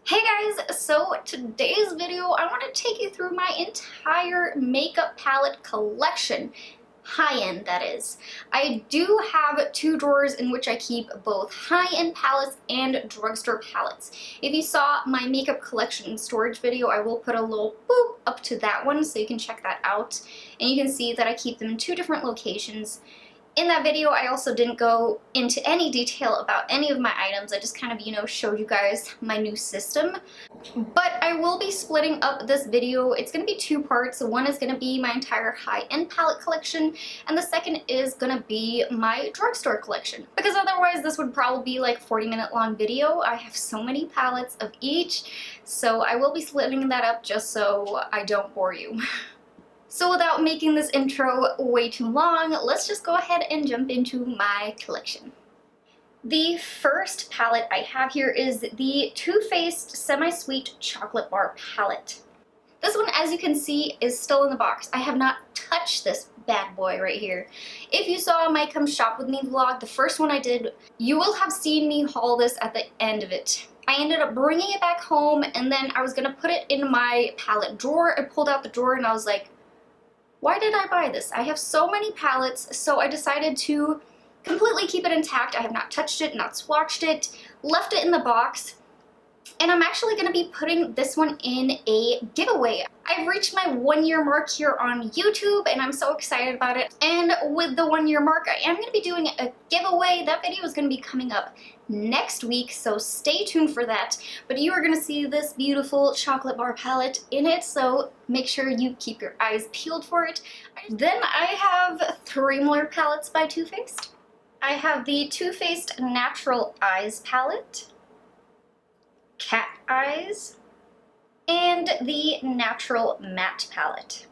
Hey guys, so today's video I want to take you through my entire makeup palette collection. High-end, that is. I do have two drawers in which I keep both high-end palettes and drugstore palettes. If you saw my makeup collection storage video, I will put a little boop up to that one so you can check that out. And you can see that I keep them in two different locations. In that video, I also didn't go into any detail about any of my items. I just kind of, showed you guys my new system. But I will be splitting up this video. It's going to be two parts. One is going to be my entire high-end palette collection, and the second is going to be my drugstore collection. Because otherwise, this would probably be like a 40-minute long video. I have so many palettes of each, so I will be splitting that up just so I don't bore you. So without making this intro way too long, let's just go ahead and jump into my collection. The first palette I have here is the Too Faced Semi-Sweet Chocolate Bar Palette. This one, as you can see, is still in the box. I have not touched this bad boy right here. If you saw my Come Shop With Me vlog, the first one I did, you will have seen me haul this at the end of it. I ended up bringing it back home, and then I was gonna put it in my palette drawer. I pulled out the drawer and I was like, why did I buy this? I have so many palettes, so I decided to completely keep it intact. I have not touched it, not swatched it, left it in the box, and I'm actually going to be putting this one in a giveaway. I've reached my 1-year mark here on YouTube, and I'm so excited about it. And with the 1-year mark, I am going to be doing a giveaway. That video is going to be coming up next week, so stay tuned for that. But you are going to see this beautiful chocolate bar palette in it, so make sure you keep your eyes peeled for it. Then I have 3 more palettes by Too Faced. I have the Too Faced Natural Eyes palette, Cat Eyes, and the Natural Matte palette.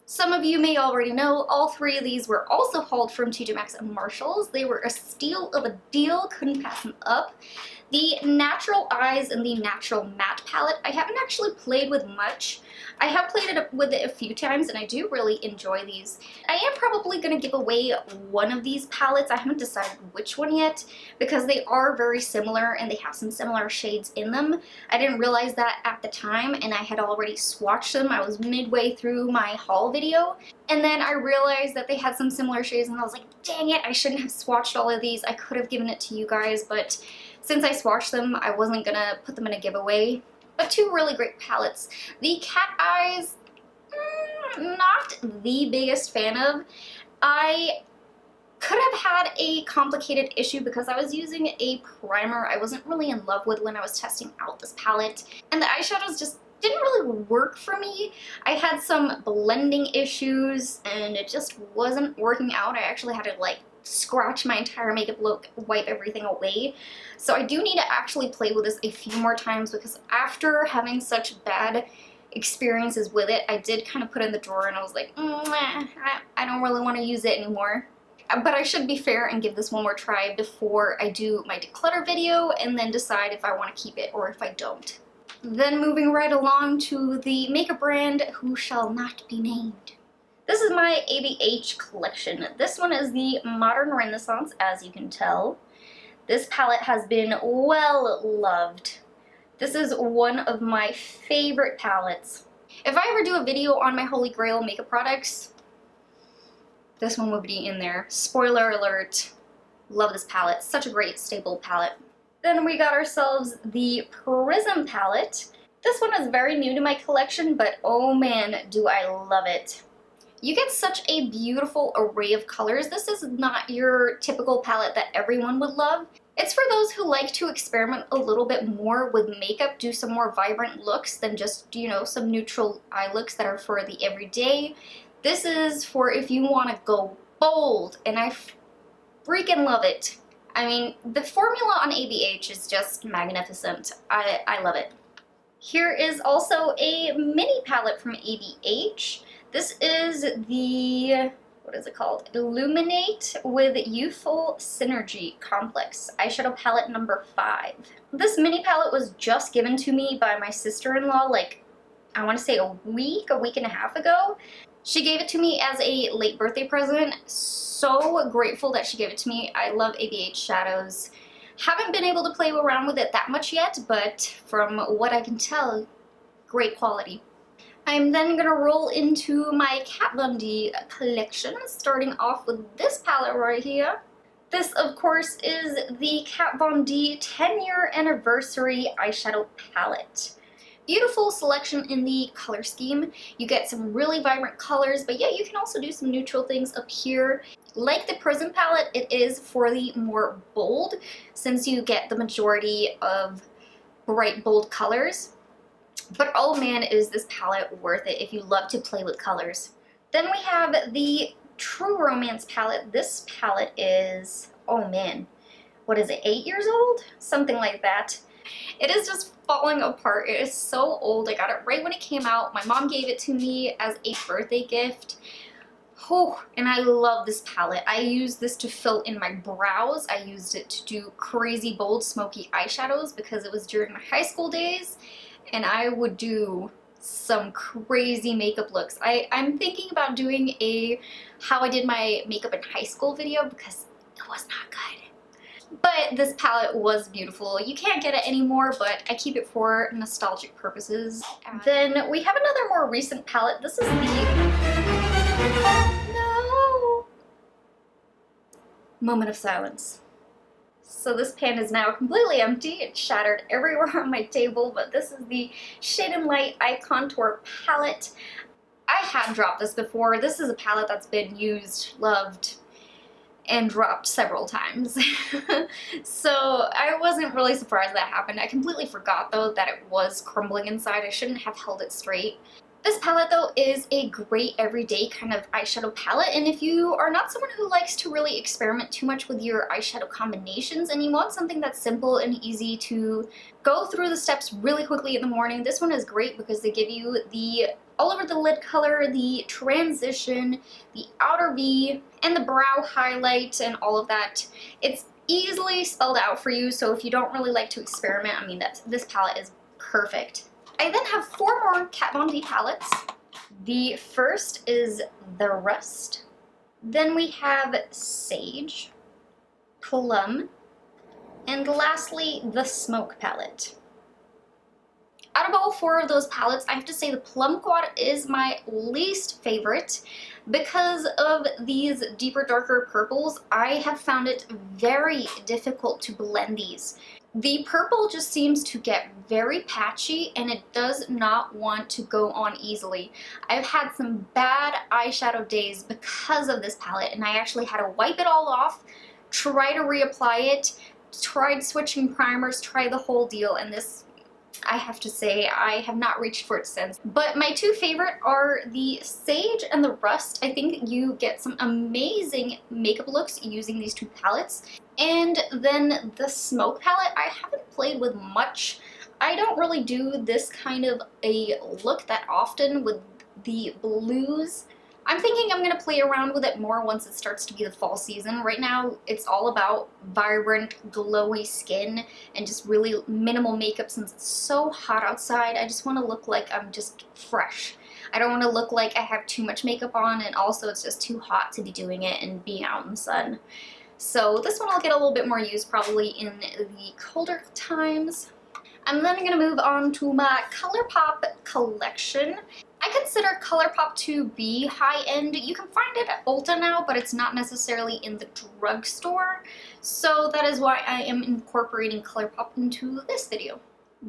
Some of you may already know, all 3 of these were also hauled from TJ Maxx and Marshalls. They were a steal of a deal, couldn't pass them up. The Natural Eyes and the Natural Matte palette, I haven't actually played with much. I have played with it a few times, and I do really enjoy these. I am probably going to give away one of these palettes. I haven't decided which one yet, because they are very similar and they have some similar shades in them. I didn't realize that at the time, and I had already swatched them. I was midway through my haul video, and then I realized that they had some similar shades, and I was like, dang it, I shouldn't have swatched all of these. I could have given it to you guys, but since I swatched them, I wasn't gonna put them in a giveaway. But 2 really great palettes. The Cat Eyes, not the biggest fan of. I could have had a complicated issue because I was using a primer I wasn't really in love with when I was testing out this palette. And the eyeshadows just didn't really work for me. I had some blending issues and it just wasn't working out. I actually had to scratch my entire makeup look, wipe everything away. So I do need to actually play with this a few more times, because after having such bad experiences with it, I did kind of put it in the drawer and I was like, I don't really want to use it anymore. But I should be fair and give this one more try before I do my declutter video and then decide if I want to keep it or if I don't. Then moving right along to the makeup brand who shall not be named. This is my ABH collection. This one is the Modern Renaissance, as you can tell. This palette has been well loved. This is one of my favorite palettes. If I ever do a video on my Holy Grail makeup products, this one will be in there. Spoiler alert. Love this palette. Such a great staple palette. Then we got ourselves the Prism palette. This one is very new to my collection, but oh man, do I love it. You get such a beautiful array of colors. This is not your typical palette that everyone would love. It's for those who like to experiment a little bit more with makeup, do some more vibrant looks than just, some neutral eye looks that are for the everyday. This is for if you want to go bold, and I freaking love it. I mean, the formula on ABH is just magnificent. I love it. Here is also a mini palette from ABH. This is the, what is it called? Illuminate with Youthful Synergy Complex eyeshadow palette number 5. This mini palette was just given to me by my sister-in-law, I want to say a week and a half ago. She gave it to me as a late birthday present. So grateful that she gave it to me. I love ABH shadows. Haven't been able to play around with it that much yet, but from what I can tell, great quality. I'm then going to roll into my Kat Von D collection, starting off with this palette right here. This, of course, is the Kat Von D 10-year anniversary eyeshadow palette. Beautiful selection in the color scheme. You get some really vibrant colors, but yeah, you can also do some neutral things up here. Like the Prism palette, it is for the more bold, since you get the majority of bright, bold colors. But oh man, is this palette worth it if you love to play with colors. Then we have the True Romance palette. This palette is, oh man, what is it, 8 years old? Something like that. It is just falling apart. It is so old. I got it right when it came out. My mom gave it to me as a birthday gift. Oh, and I love this palette. I used this to fill in my brows. I used it to do crazy bold smoky eyeshadows because it was during my high school days, and I would do some crazy makeup looks. I'm thinking about doing a how I did my makeup in high school video because it was not good. But this palette was beautiful. You can't get it anymore, but I keep it for nostalgic purposes. Then we have another more recent palette. This is the... No! Moment of silence. So this pan is now completely empty. It's shattered everywhere on my table, but this is the Shade and Light Eye Contour palette. I have dropped this before. This is a palette that's been used, loved, and dropped several times. So I wasn't really surprised that happened. I completely forgot though that it was crumbling inside. I shouldn't have held it straight. This palette though is a great everyday kind of eyeshadow palette, and if you are not someone who likes to really experiment too much with your eyeshadow combinations and you want something that's simple and easy to go through the steps really quickly in the morning, this one is great because they give you the all over the lid color, the transition, the outer V, and the brow highlight and all of that. It's easily spelled out for you, so if you don't really like to experiment, I mean, this palette is perfect. I then have 4 more Kat Von D palettes. The first is the Rust. Then we have Sage, Plum, and lastly the Smoke palette. Out of all 4 of those palettes, I have to say the Plum Quad is my least favorite. Because of these deeper, darker purples, I have found it very difficult to blend these. The purple just seems to get very patchy and it does not want to go on easily. I've had some bad eyeshadow days because of this palette, and I actually had to wipe it all off, try to reapply it, tried switching primers, try the whole deal, and this, I have to say, I have not reached for it since. But my 2 favorite are the Sage and the Rust. I think you get some amazing makeup looks using these 2 palettes. And then the Smoke palette, I haven't played with much. I don't really do this kind of a look that often with the blues. I'm thinking I'm going to play around with it more once it starts to be the fall season. Right now, it's all about vibrant, glowy skin and just really minimal makeup since it's so hot outside. I just want to look like I'm just fresh. I don't want to look like I have too much makeup on, and also it's just too hot to be doing it and being out in the sun. So this one I'll get a little bit more use probably in the colder times. I'm then going to move on to my ColourPop collection. I consider ColourPop to be high-end. You can find it at Ulta now, but it's not necessarily in the drugstore. So that is why I am incorporating ColourPop into this video.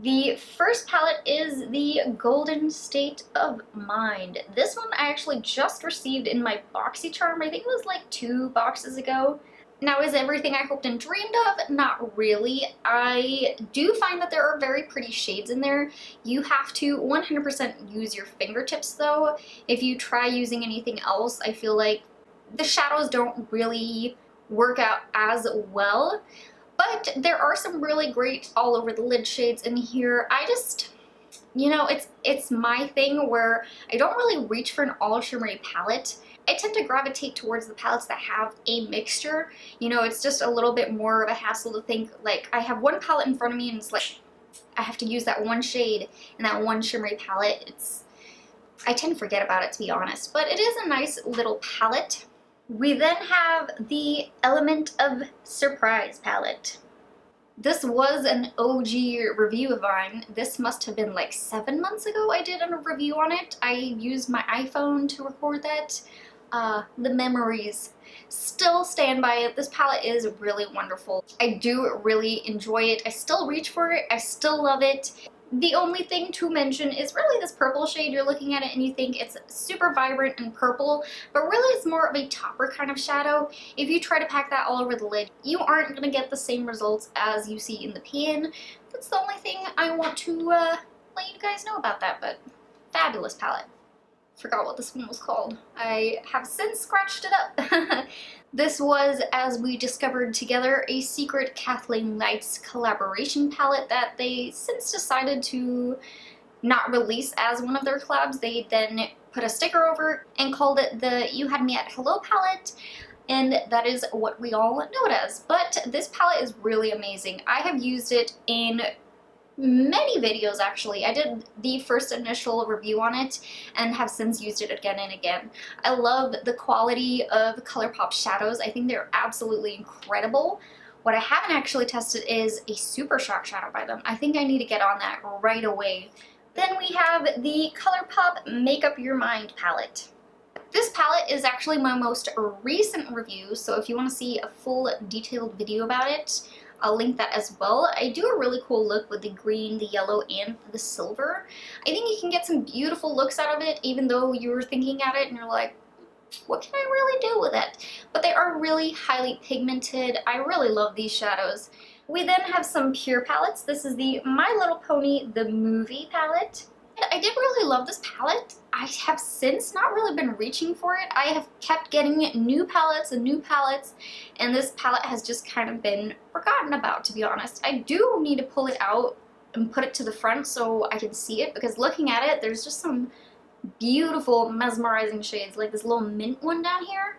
The first palette is the Golden State of Mind. This one I actually just received in my BoxyCharm. I think it was like 2 boxes ago. Now, is everything I hoped and dreamed of? Not really. I do find that there are very pretty shades in there. You have to 100% use your fingertips though. If you try using anything else, I feel like the shadows don't really work out as well. But there are some really great all over the lid shades in here. I just, you know, it's my thing where I don't really reach for an all shimmery palette. I tend to gravitate towards the palettes that have a mixture. You know, it's just a little bit more of a hassle to think, like, I have one palette in front of me and it's like, I have to use that one shade and that one shimmery palette. I tend to forget about it, to be honest, but it is a nice little palette. We then have the Element of Surprise palette. This was an OG review of mine. This must have been like 7 months ago I did a review on it. I used my iPhone to record that. The memories still stand by it. This palette is really wonderful. I do really enjoy it. I still reach for it. I still love it. The only thing to mention is really this purple shade. You're looking at it and you think it's super vibrant and purple, but really it's more of a topper kind of shadow. If you try to pack that all over the lid, you aren't going to get the same results as you see in the pan. That's the only thing I want to let you guys know about that, but fabulous palette. Forgot what this one was called. I have since scratched it up. This was, as we discovered together, a secret Kathleen Lights collaboration palette that they since decided to not release as one of their collabs. They then put a sticker over and called it the You Had Me at Hello palette, and that is what we all know it as. But this palette is really amazing. I have used it in many videos actually. I did the first initial review on it and have since used it again and again. I love the quality of ColourPop shadows. I think they're absolutely incredible. What I haven't actually tested is a Super Shock shadow by them. I think I need to get on that right away. Then we have the ColourPop Make Up Your Mind palette. This palette is actually my most recent review, so if you want to see a full detailed video about it, I'll link that as well. I do a really cool look with the green, the yellow, and the silver. I think you can get some beautiful looks out of it, even though you're thinking at it and you're like, what can I really do with it? But they are really highly pigmented. I really love these shadows. We then have some Pure palettes. This is the My Little Pony The Movie palette. I did really love this palette. I have since not really been reaching for it. I have kept getting new palettes, and this palette has just kind of been forgotten about, to be honest. I do need to pull it out and put it to the front so I can see it, because looking at it, there's just some beautiful, mesmerizing shades, like this little mint one down here.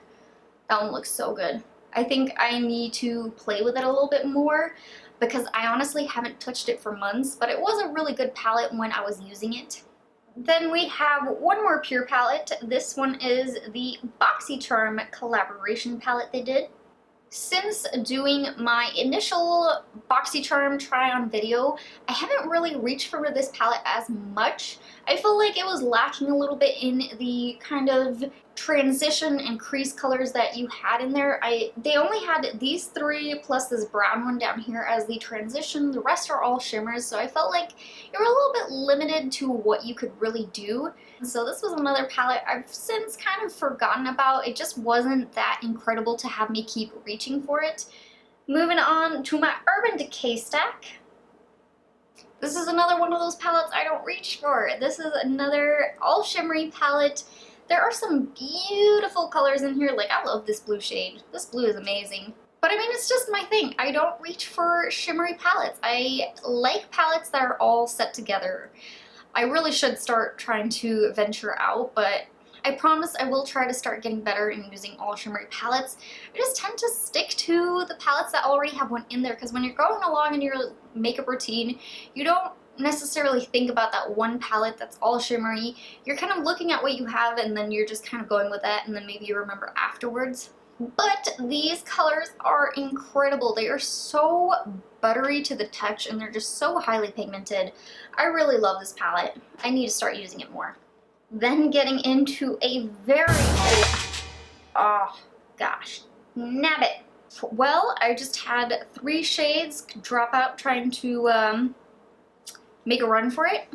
That one looks so good. I think I need to play with it a little bit more, because I honestly haven't touched it for months, but it was a really good palette when I was using it. Then we have one more Pure palette. This one is the BoxyCharm collaboration palette they did. Since doing my initial BoxyCharm try-on video, I haven't really reached for this palette as much. I feel like it was lacking a little bit in the kind of transition and crease colors that you had in there. They only had these three plus this brown one down here as the transition. The rest are all shimmers, so I felt like you were a little bit limited to what you could really do. So this was another palette I've since kind of forgotten about. It just wasn't that incredible to have me keep reaching for it. Moving on to my Urban Decay stack. This is another one of those palettes I don't reach for. This is another all shimmery palette. There are some beautiful colors in here. Like, I love this blue shade. This blue is amazing. But I mean, it's just my thing. I don't reach for shimmery palettes. I like palettes that are all set together. I really should start trying to venture out, but I promise I will try to start getting better in using all shimmery palettes. I just tend to stick to the palettes that already have one in there, because when you're going along in your makeup routine, you don't necessarily think about that one palette that's all shimmery. You're kind of looking at what you have and then you're just kind of going with that, and then maybe you remember afterwards. But these colors are incredible. They are so buttery to the touch and they're just so highly pigmented. I really love this palette. I need to start using it more. Then getting into a very old, oh gosh, nabbit. Well, I just had 3 shades drop out trying to make a run for it.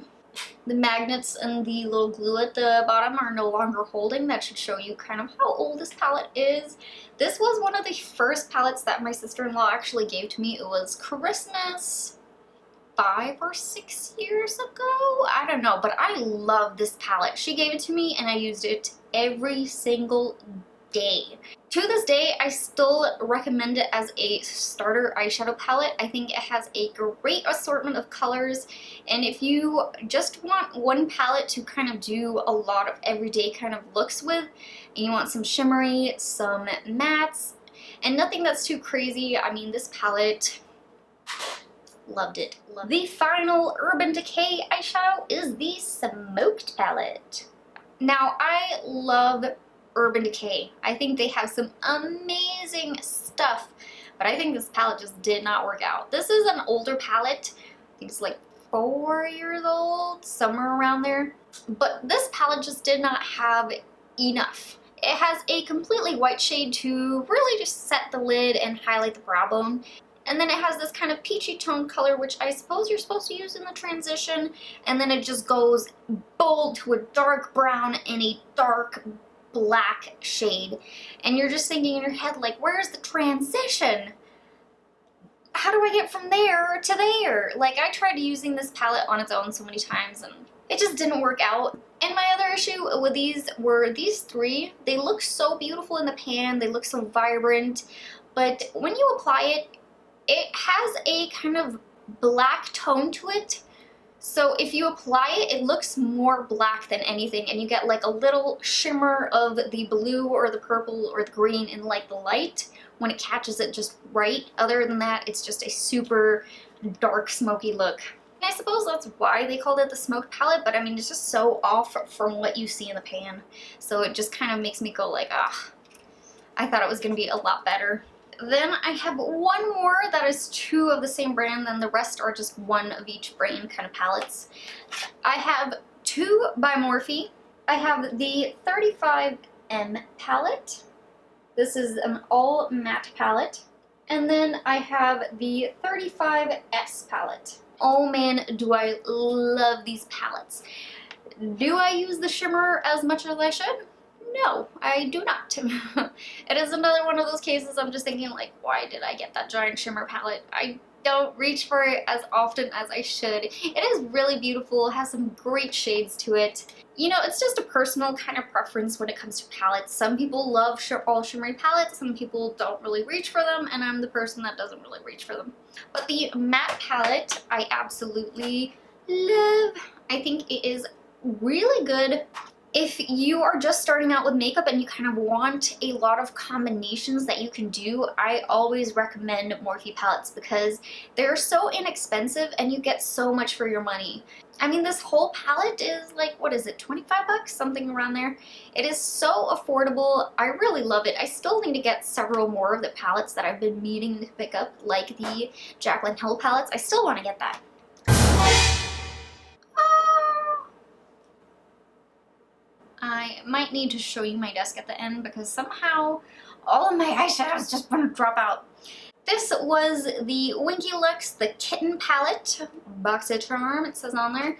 The magnets and the little glue at the bottom are no longer holding. That should show you kind of how old this palette is. This was one of the first palettes that my sister-in-law actually gave to me. It was Christmas 5 or 6 years ago. I don't know, but I love this palette. She gave it to me and I used it every single day. To this day, I still recommend it as a starter eyeshadow palette. I think it has a great assortment of colors, and if you just want one palette to kind of do a lot of everyday kind of looks with, and you want some shimmery, some mattes, and nothing that's too crazy, I mean, this palette, loved it. The final Urban Decay eyeshadow is the Smoked palette. Now, I love Urban Decay. I think they have some amazing stuff, but I think this palette just did not work out. This is an older palette. I think it's like 4 years old, somewhere around there. But this palette just did not have enough. It has a completely white shade to really just set the lid and highlight the brow bone. And then it has this kind of peachy tone color, which I suppose you're supposed to use in the transition. And then it just goes bold to a dark brown and a dark black shade. And you're just thinking in your head, like, where's the transition? How do I get from there to there? Like, I tried using this palette on its own so many times and it just didn't work out. And my other issue with these were these three. They look so beautiful in the pan, they look so vibrant, but when you apply it, it has a kind of black tone to it. So if you apply it, it looks more black than anything, and you get like a little shimmer of the blue or the purple or the green in like the light when it catches it just right. Other than that, it's just a super dark smoky look. And I suppose that's why they called it the smoked palette, but I mean, it's just so off from what you see in the pan. So it just kind of makes me go like, ah, I thought it was going to be a lot better. Then I have one more that is two of the same brand, and the rest are just one of each brand kind of palettes. I have two by Morphe. I have the 35M palette. This is an all matte palette. And then I have the 35S palette. Oh man, do I love these palettes. Do I use the shimmer as much as I should? No, I do not. It is another one of those cases I'm just thinking like, why did I get that giant shimmer palette? I don't reach for it as often as I should. It is really beautiful, it has some great shades to it. You know, it's just a personal kind of preference when it comes to palettes. Some people love all shimmery palettes, some people don't really reach for them, and I'm the person that doesn't really reach for them. But the matte palette, I absolutely love. I think it is really good if you are just starting out with makeup and you kind of want a lot of combinations that you can do. I always recommend Morphe palettes because they're so inexpensive and you get so much for your money. I mean, this whole palette is like, what is it, 25 bucks? Something around there. It is so affordable. I really love it. I still need to get several more of the palettes that I've been meaning to pick up, like the Jaclyn Hill palettes. I still want to get that. I might need to show you my desk at the end because somehow all of my eyeshadows just want to drop out. This was the Winky Lux, the Kitten palette, BoxyCharm, it says on there.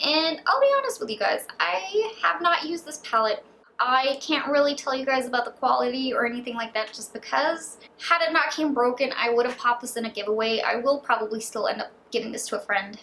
And I'll be honest with you guys, I have not used this palette. I can't really tell you guys about the quality or anything like that just because had it not came broken, I would have popped this in a giveaway. I will probably still end up giving this to a friend.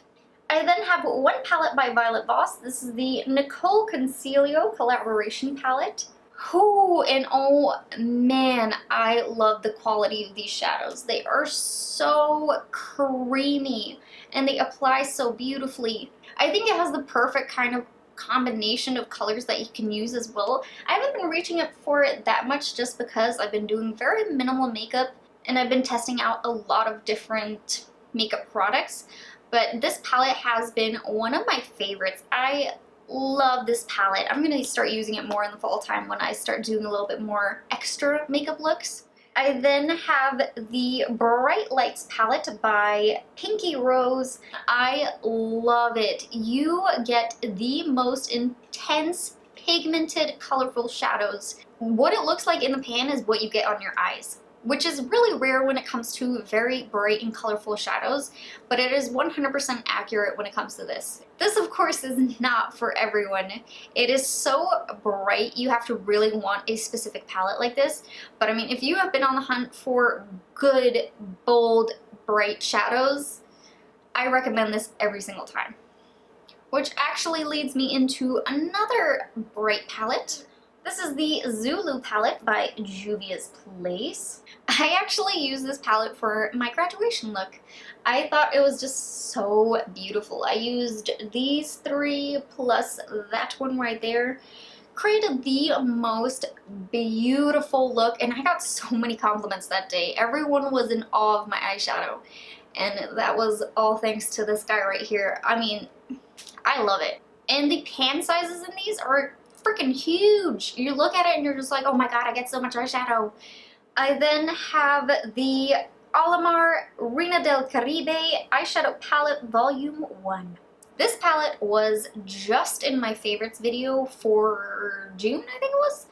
I then have one palette by Violet Voss. This is the Nicole Concilio collaboration palette. Ooh, and oh man, I love the quality of these shadows. They are so creamy and they apply so beautifully. I think it has the perfect kind of combination of colors that you can use as well. I haven't been reaching up for it that much just because I've been doing very minimal makeup and I've been testing out a lot of different makeup products. But this palette has been one of my favorites. I love this palette. I'm going to start using it more in the fall time when I start doing a little bit more extra makeup looks. I then have the Bright Lights palette by Pinky Rose. I love it. You get the most intense, pigmented, colorful shadows. What it looks like in the pan is what you get on your eyes, which is really rare when it comes to very bright and colorful shadows, but it is 100% accurate when it comes to this. This, of course, is not for everyone. It is so bright, you have to really want a specific palette like this, but I mean, if you have been on the hunt for good, bold, bright shadows, I recommend this every single time. Which actually leads me into another bright palette. This is the Zulu palette by Juvia's Place. I actually used this palette for my graduation look. I thought it was just so beautiful. I used these three plus that one right there. Created the most beautiful look, and I got so many compliments that day. Everyone was in awe of my eyeshadow, and that was all thanks to this guy right here. I mean, I love it. And the pan sizes in these are freaking huge. You look at it and you're just like, oh my god, I get so much eyeshadow. I then have the Alamar Reina del Caribe Eyeshadow Palette Volume 1. This palette was just in my favorites video for June, I think it was.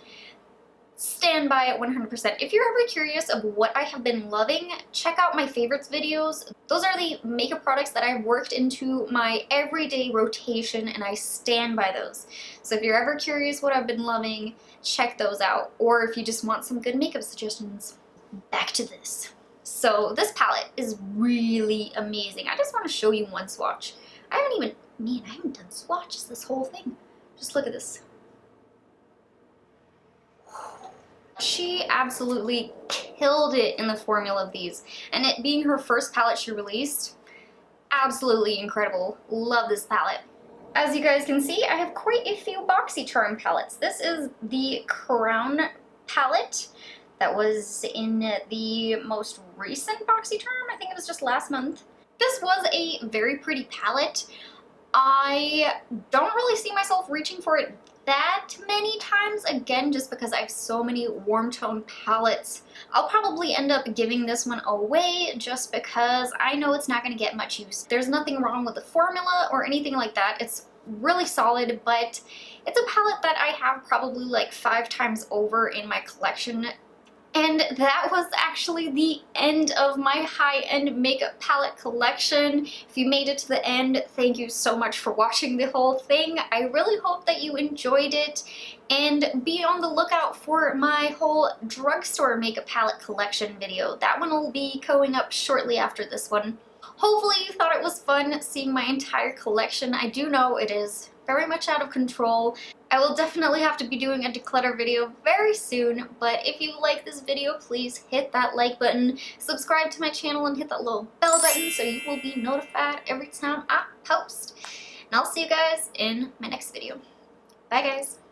Stand by it 100%. If you're ever curious of what I have been loving, check out my favorites videos. Those are the makeup products that I've worked into my everyday rotation, and I stand by those. So if you're ever curious what I've been loving, check those out. Or if you just want some good makeup suggestions, back to this. So this palette is really amazing. I just want to show you one swatch. I haven't done swatches this whole thing. Just look at this. She absolutely killed it in the formula of these, and it being her first palette she released, absolutely incredible. Love this palette. As you guys can see, I have quite a few BoxyCharm palettes. This is the Crown palette that was in the most recent BoxyCharm. I think it was just last month. This was a very pretty palette. I don't really see myself reaching for it that many times again, just because I have so many warm tone palettes. I'll probably end up giving this one away just because I know it's not going to get much use. There's nothing wrong with the formula or anything like that. It's really solid, but it's a palette that I have probably like 5 times over in my collection. And that was actually the end of my high-end makeup palette collection. If you made it to the end, thank you so much for watching the whole thing. I really hope that you enjoyed it, and be on the lookout for my whole drugstore makeup palette collection video. That one will be going up shortly after this one. Hopefully you thought it was fun seeing my entire collection. I do know it is very much out of control. I will definitely have to be doing a declutter video very soon, but if you like this video, please hit that like button, subscribe to my channel, and hit that little bell button so you will be notified every time I post. And I'll see you guys in my next video. Bye guys!